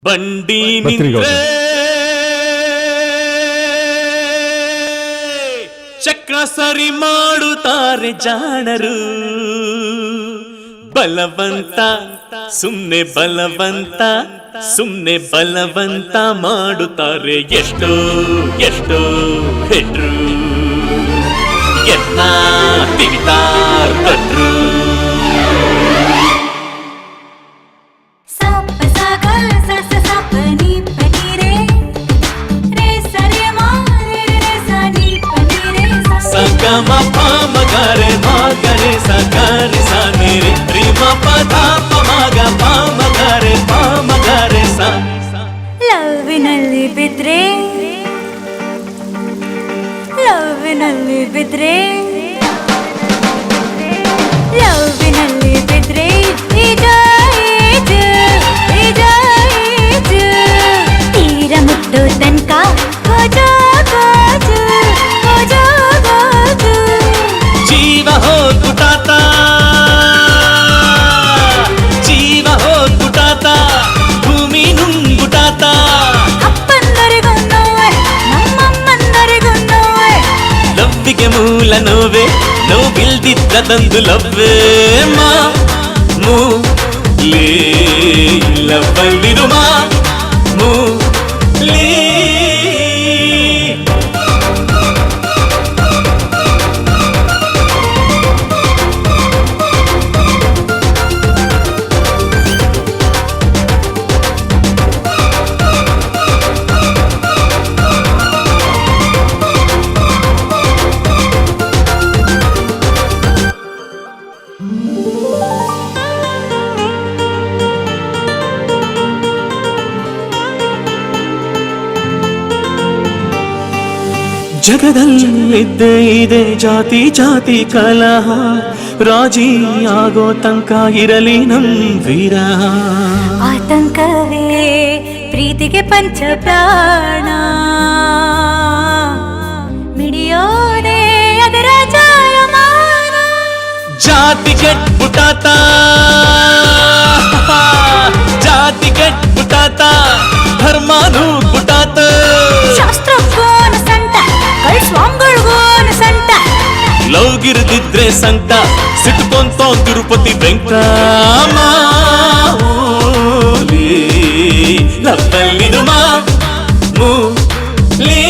ಬಂಡಿ ನಿಂತ್ರೆ ಚಕ್ರ ಸರಿ ಮಾಡುತ್ತಾರೆ ಜಾಣರು. ಬಲವಂತ ಸುಮ್ನೆ ಬಲವಂತ ಸುಮ್ನೆ ಬಲವಂತ ಮಾಡುತ್ತಾರೆ ಎಷ್ಟೋ ಎಷ್ಟೋ ಹೆಟ್ರು ಎನ್ನ ತಿವಿತಾರ್ ಭಟ್ರು. ಸಗಮ ಪಾಮ ಗರೆ ಮಗರೆ ಸಗರೆ ಸ ಮೇರೆ ರಿಮ ಪದ ಪಮಗ ಪಾಮ ಗರೆ ಪಾಮ ಗರೆ ಸ. ಲವ್ವಿನಲ್ಲಿ ಬಿದ್ರೆ ಲವ್ವಿನಲ್ಲಿ ಬಿದ್ರೆ ಲವ್ವಿನಲ್ಲಿ ಬಿದ್ರೆ ತೀರ ಮುಟ್ಟೋ ತನಕ ಗೋಜೋ ಗೋಜೋ ಗೋಜೋ ಗೋಜೋ. ಜೀವ ಹೋಗ್ಬಿಟ್ಟಾತ ಜೀವ ಹೋಗ್ಬಿಟ್ಟಾತ ಭೂಮಿ ನುಂಗ್ಬಿಟ್ಟಾತ. ಅಪ್ಪಂದರಿಗೂ ನೋವೆ ನಮ್ಮಮ್ಮಂದರಿಗೂ ನೋವೆ. ಲವ್ವಿಗೆ ಮೂಲ ನೋವೆ ನೋವಿಲ್ದಿದ್ದದಂದು ಲವ್ವೇ ಮಾ ಮೂ ಲೇ ಲವ್ವಲ್ಲಿರು ಮಾ ಮೂ ಲೇ. ಜಗದಲ್ಲಿದ್ದೇ ಇದೆ ಜಾತಿ ಜಾತಿ ಕಲಹ, ರಾಜಿ ಆಗೋ ತನಕ ಇರಲಿ ನಮ್ ವಿರಹ. ಆತಂಕವೇ ಪ್ರೀತಿಗೆ ಪಂಚ ಪ್ರಾಣ, ಮಿಡಿಯೋದೆ ಅದರ ಜಾಯಮಾನ. ಜಾತಿ ಕೆಟ್ಬಿಟ್ಟಾತ ಜಾತಿ ಕೆಟ್ಬಿಟ್ಟಾತ ಧರ್ಮನೂ ಬಿಟ್ಟಾತ. ಶಾಸ್ತ್ರಕ್ಕೋನು ಸಂಟ ಸ್ವಾಮಿಗಳಿಗೋನು ಸಂಟ. ಲವ್ಗಿರ್ದಿದ್ರೆ ಸಂಟ ಸಿಟ್ಕೊಂತ ತಿರುಪತಿ ವೆಂಕಟರಾಮ. ಲವ್ವಲ್ಲಿರು ಮಾ ಮೂ ಲೇ.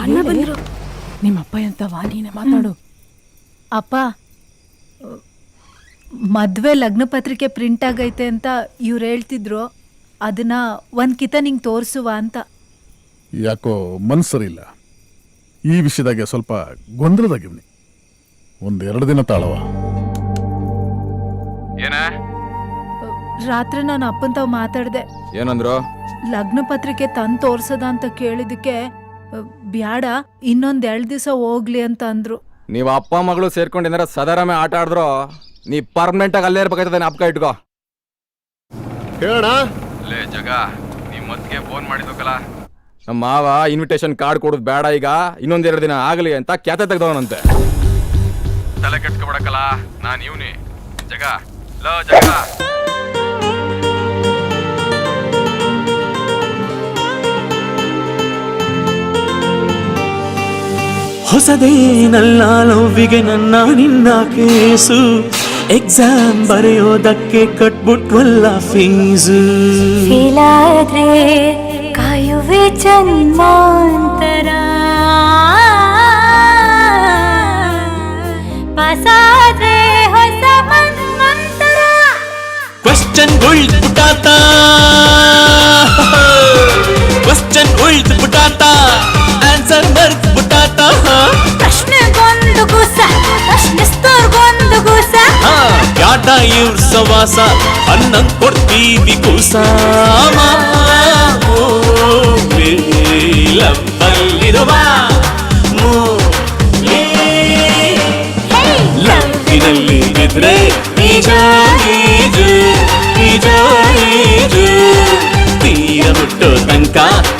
ಅಣ್ಣ ಬಂದ್ರು. ನಿಮ್ಮಪ್ಪ ಎಂತವಾ ನೀನೆ ಮಾತಾಡು. ಅಪ್ಪ, ಮದ್ವೆ ಲಗ್ನ ಪತ್ರಿಕೆ ಪ್ರಿಂಟ್ ಆಗೈತೆ ಅಂತ ಇವ್ರು ಹೇಳ್ತಿದ್ರು, ಅದನ್ನ ಒಂದ್ ಕಿತ ನಿಂಗೆ ತೋರಿಸುವ ಅಂತ. ಯಾಕೋ ಮನ್ಸರಿಲ್ಲ, ಈ ವಿಷಯದಾಗೆ ಸ್ವಲ್ಪ ಗೊಂದಲದಾಗಿವ್ನಿ. 1-2 ದಿನ ತಾಳವ. ಏನ ರಾತ್ರಿ ನಾನು ಅಪ್ಪನ್ ತಾವ್ ಮಾತಾಡ್ದೆ. ಏನಂದ್ರು? ಲಗ್ನ ಪತ್ರಿಕೆ ತಂದು ತೋರ್ಸದ ಅಂತ ಕೇಳಿದಕ್ಕೆ ಬ್ಯಾಡ, ಇನ್ನೊಂದ್ 2 ದಿವಸ ಹೋಗ್ಲಿ ಅಂತ ಅಂದ್ರು. ನೀವು ಅಪ್ಪ ಮಗಳು ಸೇರ್ಕೊಂಡು ಏನಾರ ಸದಾರಾಮೆ ಆಟ ಆಡಿದ್ರು ನೀ ಪರ್ಮನೆಂಟ್ ಆಗಿ ಅಲ್ಲೇ ಇರ್ಬೇಕಾಯ್ತದೆ. ಜ್ಞಾಪಕ ಇಟ್ಕೋ. ಹೇಳೋಣ ಲೇ ಜಗ, ನೀ ಮತ್ಗೆ ಫೋನ್ ಮಾಡಿದ್ಕಲ್ಲ, ನಮ್ಮ ಮಾವ ಇನ್ವಿಟೇಷನ್ ಕಾರ್ಡ್ ಕೊಡೋದು ಬೇಡ, ಈಗ ಇನ್ನೊಂದೆರಡು ದಿನ ಆಗಲಿ ಅಂತ ಕ್ಯಾತೆ ತೆಗ್ದವನಂತೆ. ತಲೆ ಕೆಡ್ಸ್ಕೊಬೇಡಕ್ಕಲ್ಲ, ನಾನು ಇವ್ನಿ ಜಗ. ಲೋ ಜಗ, ಹೊಸದೇನಲ್ಲ ಲವ್ವಿಗೆ ನನ್ನ ನಿನ್ನ ಕೇಸು, ಎಕ್ಸಾಮ್ ಬರೆಯೋದಕ್ಕೆ ಕಟ್ಬಿಟ್ವಲ್ಲ ಫೀಸು. ಫೇಲಾದ್ರೆ ಕಾಯುವೆ ಜನ್ಮಾಂತರ, ಪಾಸಾದ್ರೆ ಹೊಸ ಮನ್ವಂತರ. ಕ್ವಶ್ಚನ್ ಉಳ್ದ್ಬಿಟ್ಟಾತ ಕ್ವಶ್ಚನ್ ಉಳ್ದ್ಬಿಟ್ಟಾತ ಆನ್ಸರ್ ಮರ್ತ್ಬಿಟ್ಟಾತ. ಪ್ರಶ್ನೆಗೊಂದು ಗುಸ ಪ್ರಶ್ನಿಸ್ತೋರ್ಗೊಂದು ಗುಸ. ಯಾಟ ಇವ್ರ ಸವಾಸ ಅನ್ನಂಗ್ ಕೊಡ್ತೀವಿ ಕೂಸ. ಲವ್ವಲ್ಲಿರುವ ಲವ್ವಿನಲ್ಲಿ ಬಿದ್ರೆ ನಿಜ ತನಕ